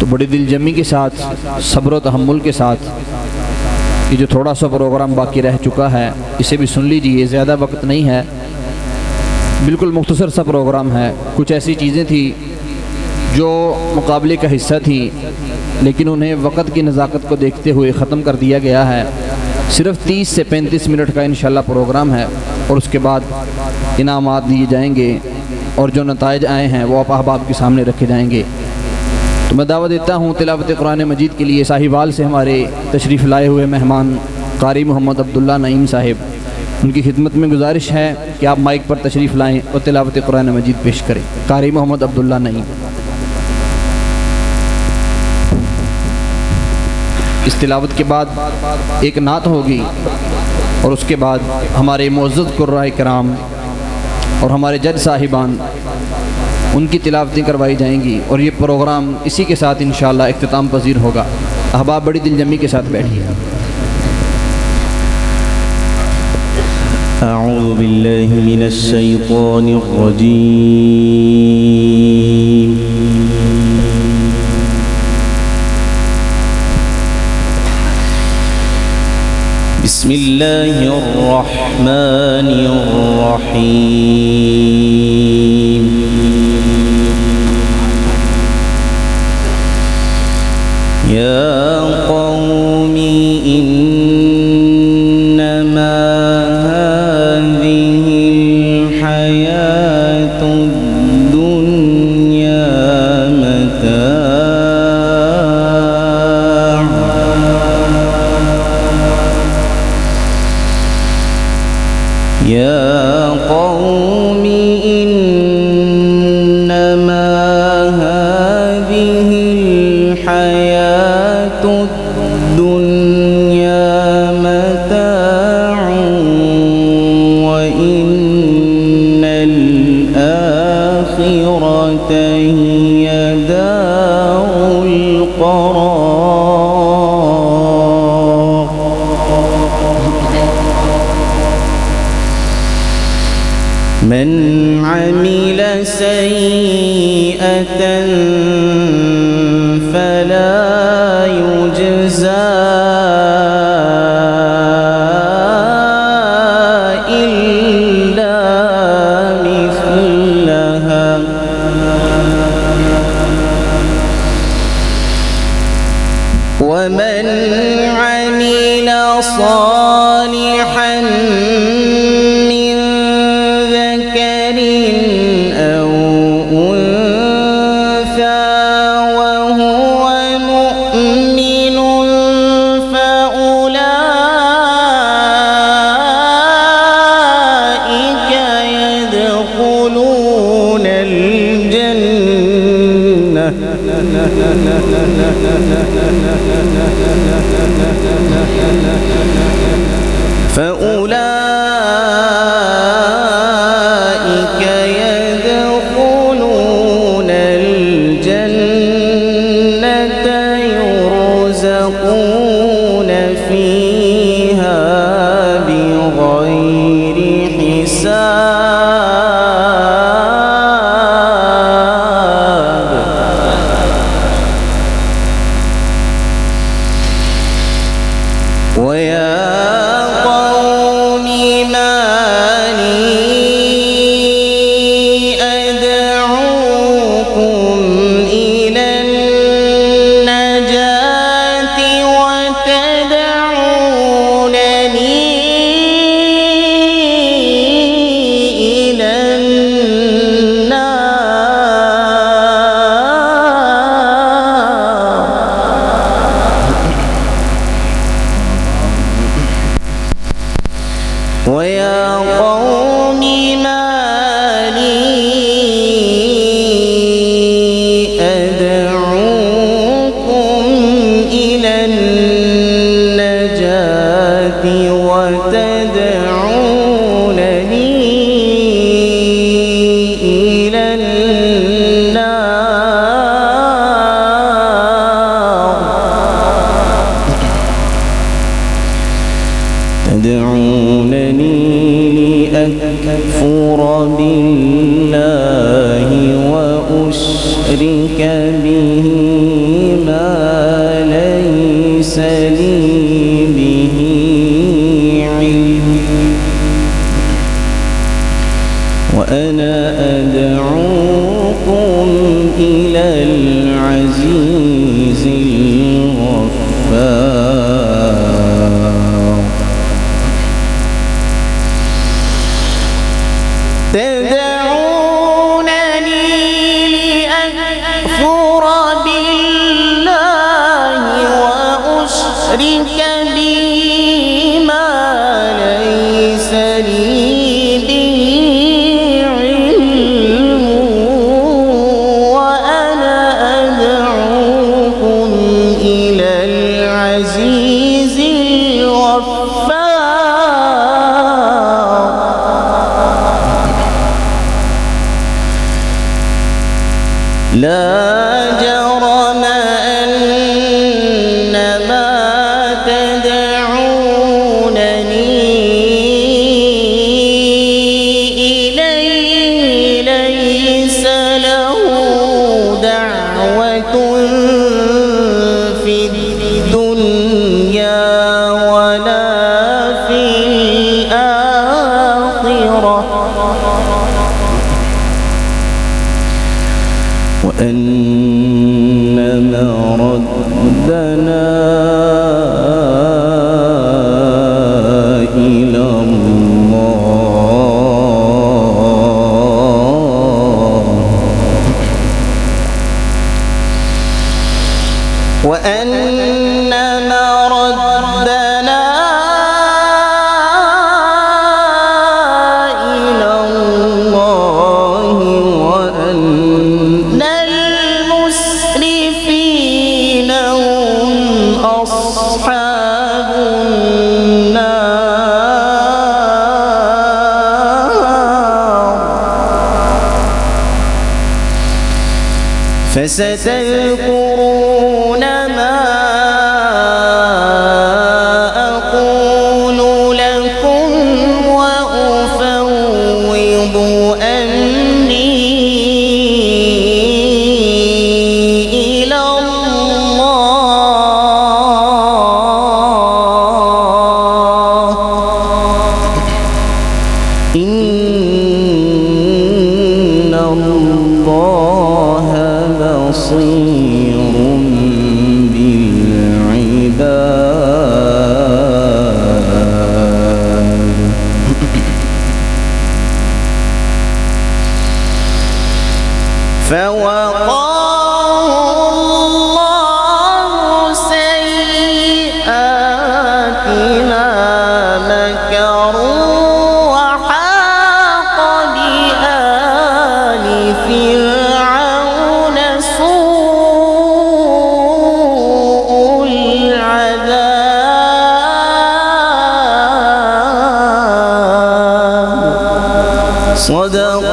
बड़ी दिलजमी के साथ, सब्र व तहम्मुल के साथ ये जो थोड़ा सा प्रोग्राम बाकी रह चुका है इसे भी सुन लीजिए। ज़्यादा वक्त नहीं है, बिल्कुल मुख्तसर सा प्रोग्राम है। कुछ ऐसी चीज़ें थी जो मुकाबले का हिस्सा थी लेकिन उन्हें वक्त की नज़ाकत को देखते हुए ख़त्म कर दिया गया है। सिर्फ 30 से 35 मिनट का इंशाल्लाह प्रोग्राम है और उसके बाद इनामात दिए जाएंगे और जो नताइज आए हैं वो आप अहबाब के सामने रखे जाएंगे। तो मैं दावत देता हूँ तिलावत कुरान मजीद के लिए साहिवाल से हमारे तशरीफ़ लाए हुए मेहमान कारी मोहम्मद अब्दुल्ला नईम साहिब, उनकी खिदमत में गुजारिश है कि आप माइक पर तशरीफ़ लाएँ और तिलावत कुरान मजीद पेश करें। कारी मोहम्मद अब्दुल्ला नईम। इस तिलावत के बाद एक नात होगी और उसके बाद हमारे मुअज़्ज़ज़ कुर्राए किराम और हमारे जज साहिबान उनकी तिलावतें करवाई जाएंगी और ये प्रोग्राम इसी के साथ इंशाअल्लाह इख्तिताम पजीर होगा। अहबाब बड़ी दिलजमी के साथ बैठिए। अऊज़ु बिल्लाहि मिनश शैतानिर रजीम। बिस्मिल्लाहिर रहमानिर रहीम। या कौमी इन्नमा हाज़िहिल हयातुद दुन्या मता'। या कौमी इन्नमा हाज़िहिल हयातुद दुन्या मता'उन व इन्नल आखिरत हिय दारुल क़रार। मन अमिल सय्यअतन फला युजज़ा इल्ला मिस्लहा व मन अमिल सालिहन فأولئك يدخلون الجنة يرزقون فيها بغير حساب. ويا قوم ما لي أدعوكم إلى النجاة وتدعونني إلى النار. ويا قوم ما لي أدعوكم إلى النجاة وتدعونني إلى النار. تدعونني لأكفر بالله وأشرك به ما ليس لي به علم، وأنا أدعوكم إلى العزيز الغفار. تدعونني لأكفر بالله وأشرك به ما ليس لي به علم، وأنا أدعوكم إلى العزيز الغفار. لا جرم أن ما تدعونني إليه ليس له دعوة في الدنيا ولا في الآخرة، وأن مردنا إلى الله، وأن مردنا إلى الله، وأن المسرفين هم أصحاب النار. فستذكرون ما أقول لكم وأفوض أمري إلى الله، إن الله بصير بالعباد. فوقاه الله سيئات ما مكروا، وحاق بآل فرعون سوء صدق